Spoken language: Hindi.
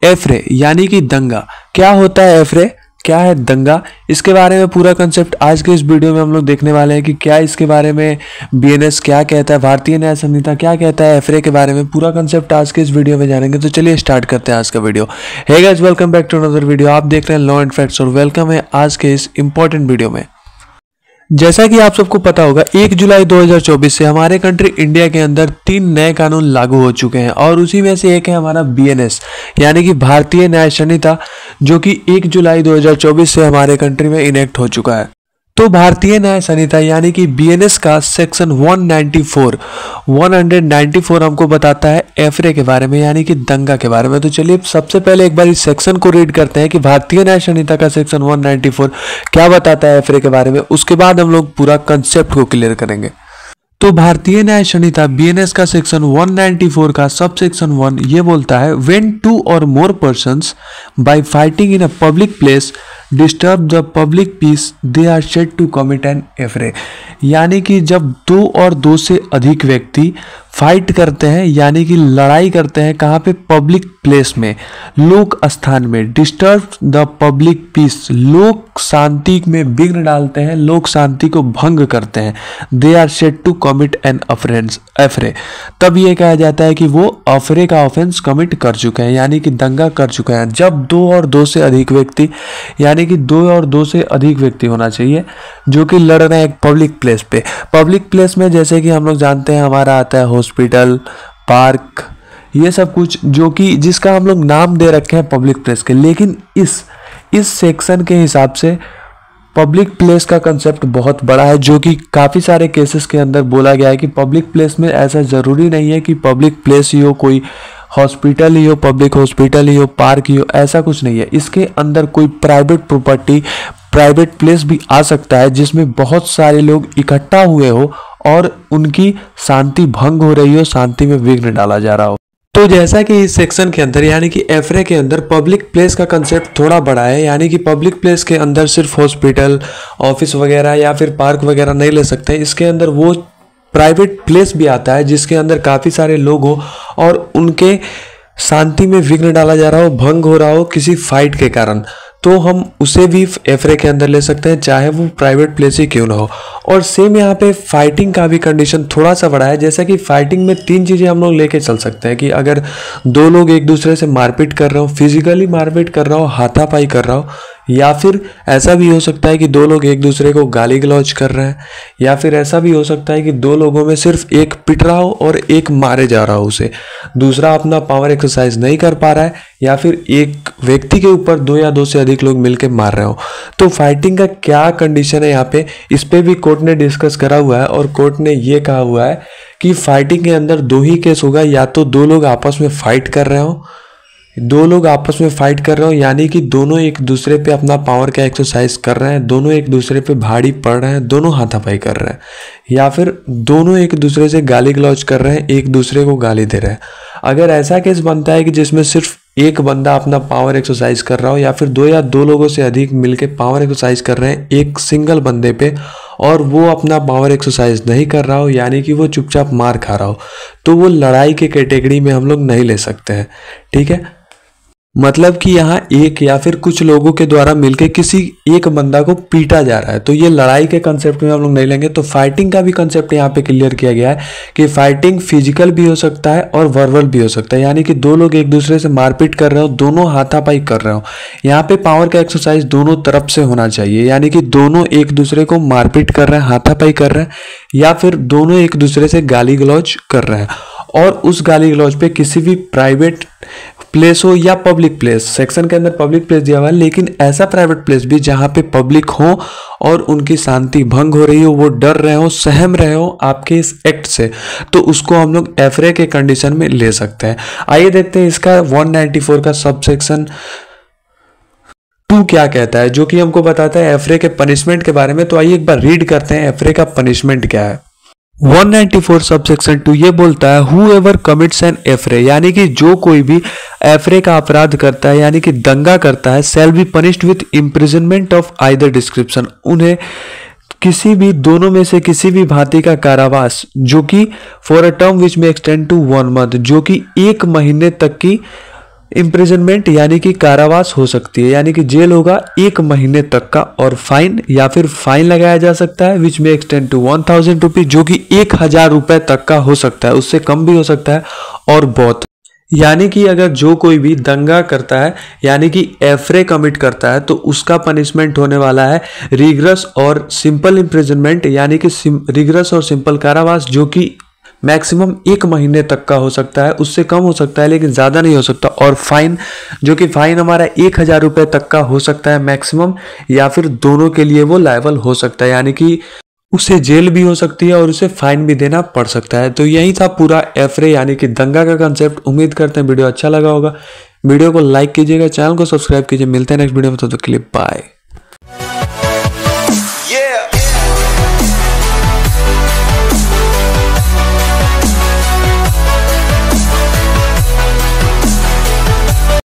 एफरे यानी कि दंगा। क्या होता है एफरे, क्या है दंगा, इसके बारे में पूरा कंसेप्ट आज के इस वीडियो में हम लोग देखने वाले हैं कि क्या इसके बारे में बीएनएस क्या कहता है, भारतीय न्याय संहिता क्या कहता है एफरे के बारे में। पूरा कंसेप्ट आज के इस वीडियो में जानेंगे। तो चलिए स्टार्ट करते हैं आज का video. Hey guys, welcome back to another video. आप देख रहे हैं लॉ एंड फैक्ट्स और वेलकम है आज के इस इंपॉर्टेंट वीडियो में। जैसा कि आप सबको पता होगा, 1 जुलाई 2024 से हमारे कंट्री इंडिया के अंदर 3 नए कानून लागू हो चुके हैं और उसी में से एक है हमारा बीएनएस यानी कि भारतीय न्याय संहिता, जो कि 1 जुलाई 2024 से हमारे कंट्री में इनेक्ट हो चुका है। तो भारतीय न्याय संहिता यानी कि बीएनएस का सेक्शन 194 हमको बताता है एफरे के बारे में यानी कि दंगा के बारे में। तो चलिए सबसे पहले एक बार इस सेक्शन को रीड करते हैं कि भारतीय न्याय संहिता का सेक्शन 194 क्या बताता है एफरे के बारे में। उसके बाद हम लोग पूरा कंसेप्ट को क्लियर करेंगे। तो भारतीय न्याय संहिता बीएनएस का सेक्शन 194 का सब सेक्शन 1 ये बोलता है, when 2 or more persons by fighting in a public place disturb the public peace they are said to commit an affray। यानी कि जब 2 और 2 से अधिक व्यक्ति फाइट करते हैं यानी कि लड़ाई करते हैं, कहाँ पे, पब्लिक प्लेस में, लोक स्थान में, डिस्टर्ब द पब्लिक पीस, लोक शांति में विघ्न डालते हैं, लोक शांति को भंग करते हैं, they are said to commit an affray, तब ये कहा जाता है कि वो एफरे का ऑफेंस कमिट कर चुके हैं यानी कि दंगा कर चुके हैं। जब 2 और 2 से अधिक व्यक्ति यानी कि 2 और 2 से अधिक व्यक्ति होना चाहिए जो कि लड़ रहे हैं एक पब्लिक प्लेस पे। पब्लिक प्लेस में जैसे कि हम लोग जानते हैं हमारा आता है हॉस्पिटल, पार्क, ये सब कुछ जो कि जिसका हम लोग नाम दे रखे हैं पब्लिक प्लेस के। लेकिन इस सेक्शन के हिसाब से पब्लिक प्लेस का कंसेप्ट बहुत बड़ा है, जो कि काफ़ी सारे केसेस के अंदर बोला गया है कि पब्लिक प्लेस में ऐसा ज़रूरी नहीं है कि पब्लिक प्लेस ही हो, कोई हॉस्पिटल ही हो, पब्लिक हॉस्पिटल ही हो, पार्क ही हो, ऐसा कुछ नहीं है। इसके अंदर कोई प्राइवेट प्रॉपर्टी, प्राइवेट प्लेस भी आ सकता है जिसमें बहुत सारे लोग इकट्ठा हुए हो और उनकी शांति भंग हो रही हो, शांति में विघ्न डाला जा रहा हो। तो जैसा कि इस सेक्शन के अंदर यानी कि एफरे के अंदर पब्लिक प्लेस का कंसेप्ट थोड़ा बड़ा है, यानी कि पब्लिक प्लेस के अंदर सिर्फ हॉस्पिटल, ऑफिस वगैरह या फिर पार्क वगैरह नहीं ले सकते। इसके अंदर वो प्राइवेट प्लेस भी आता है जिसके अंदर काफ़ी सारे लोग हो और उनके शांति में विघ्न डाला जा रहा हो, भंग हो रहा हो किसी फाइट के कारण, तो हम उसे भी एफरे के अंदर ले सकते हैं, चाहे वो प्राइवेट प्लेस ही क्यों ना हो। और सेम यहाँ पे फाइटिंग का भी कंडीशन थोड़ा सा बड़ा है। जैसा कि फाइटिंग में 3 चीज़ें हम लोग लेके चल सकते हैं कि अगर 2 लोग एक दूसरे से मारपीट कर रहे हो, फिजिकली मारपीट कर रहा हो, हाथापाई कर रहा हो, या फिर ऐसा भी हो सकता है कि 2 लोग एक दूसरे को गाली गलौज कर रहे हैं, या फिर ऐसा भी हो सकता है कि 2 लोगों में सिर्फ एक पिट रहा हो और एक मारे जा रहा हो उसे, दूसरा अपना पावर एक्सरसाइज नहीं कर पा रहा है, या फिर एक व्यक्ति के ऊपर 2 या 2 से अधिक लोग मिलकर मार रहे हो। तो फाइटिंग का क्या कंडीशन है यहाँ पे, इस पे भी कोर्ट ने डिस्कस करा हुआ है और कोर्ट ने ये कहा हुआ है कि फाइटिंग के अंदर 2 ही केस होगा, या तो 2 लोग आपस में फाइट कर रहे हो, 2 लोग आपस में फाइट कर रहे हो यानी कि दोनों एक दूसरे पे अपना पावर का एक्सरसाइज कर रहे हैं, दोनों एक दूसरे पे भारी पड़ रहे हैं, दोनों हाथापाई कर रहे हैं, या फिर दोनों एक दूसरे से गाली गलौज कर रहे हैं, एक दूसरे को गाली दे रहे हैं। अगर ऐसा केस बनता है कि जिसमें सिर्फ एक बंदा अपना पावर एक्सरसाइज कर रहा हो, या फिर 2 या 2 लोगों से अधिक मिलके पावर एक्सरसाइज कर रहे हैं एक सिंगल बंदे पे और वो अपना पावर एक्सरसाइज नहीं कर रहा हो यानी कि वो चुपचाप मार खा रहा हो, तो वो लड़ाई के कैटेगरी में हम लोग नहीं ले सकते हैं। ठीक है, मतलब कि यहाँ एक या फिर कुछ लोगों के द्वारा मिलके किसी एक बंदा को पीटा जा रहा है, तो ये लड़ाई के कंसेप्ट में हम लोग नहीं लेंगे। तो फाइटिंग का भी कंसेप्ट यहाँ पे क्लियर किया गया है कि फाइटिंग फिजिकल भी हो सकता है और वर्बल भी हो सकता है, यानी कि 2 लोग एक दूसरे से मारपीट कर रहे हो, दोनों हाथापाई कर रहे हो। यहाँ पे पावर का एक्सरसाइज दोनों तरफ से होना चाहिए, यानी कि दोनों एक दूसरे को मारपीट कर रहे हैं, हाथापाई कर रहे हैं, या फिर दोनों एक दूसरे से गाली गलौज कर रहे हैं। और उस गाली गलौज पे किसी भी प्राइवेट प्लेस हो या पब्लिक प्लेस, सेक्शन के अंदर पब्लिक प्लेस दिया हुआ है, लेकिन ऐसा प्राइवेट प्लेस भी जहां पे पब्लिक हो और उनकी शांति भंग हो रही हो, वो डर रहे हो, सहम रहे हो आपके इस एक्ट से, तो उसको हम लोग एफरे के कंडीशन में ले सकते हैं। आइए देखते हैं इसका 194 का सब सेक्शन 2 क्या कहता है, जो कि हमको बताता है एफरे के पनिशमेंट के बारे में। तो आइए एक बार रीड करते हैं एफरे का पनिशमेंट क्या है। 194 सब सेक्शन 2 ये बोलता है, हूएवर कमिट्स एन एफरे, यानी कि जो कोई भी एफरे का अपराध करता है यानी कि दंगा करता है, shall be punished with imprisonment of either description, उन्हें किसी भी दोनों में से किसी भी भांति का कारावास, जो कि फॉर अ टर्म विच में एक्सटेंड टू 1 मंथ, जो कि 1 महीने तक की इम्प्रिजनमेंट यानी कि कारावास हो सकती है, यानी कि जेल होगा 1 महीने तक का, और फाइन या फिर फाइन लगाया जा सकता है विच में एक्सटेंड टू 1000 रुपीज, जो कि 1000 रुपए तक का हो सकता है, उससे कम भी हो सकता है और बहुत। यानी कि अगर जो कोई भी दंगा करता है यानी कि एफरे कमिट करता है तो उसका पनिशमेंट होने वाला है रिग्रेस और सिंपल इम्प्रिजनमेंट, यानी कि रिग्रेस और सिंपल कारावास, जो कि मैक्सिमम 1 महीने तक का हो सकता है, उससे कम हो सकता है लेकिन ज़्यादा नहीं हो सकता, और फाइन जो कि फाइन हमारा 1000 रुपये तक का हो सकता है मैक्सिमम, या फिर दोनों के लिए वो लायबल हो सकता है, यानी कि उसे जेल भी हो सकती है और उसे फाइन भी देना पड़ सकता है। तो यही था पूरा एफरे यानी कि दंगा का कंसेप्ट। उम्मीद करते हैं वीडियो अच्छा लगा होगा। वीडियो को लाइक कीजिएगा, चैनल को सब्सक्राइब कीजिए। मिलते हैं नेक्स्ट वीडियो में, तब तक के लिए बाय।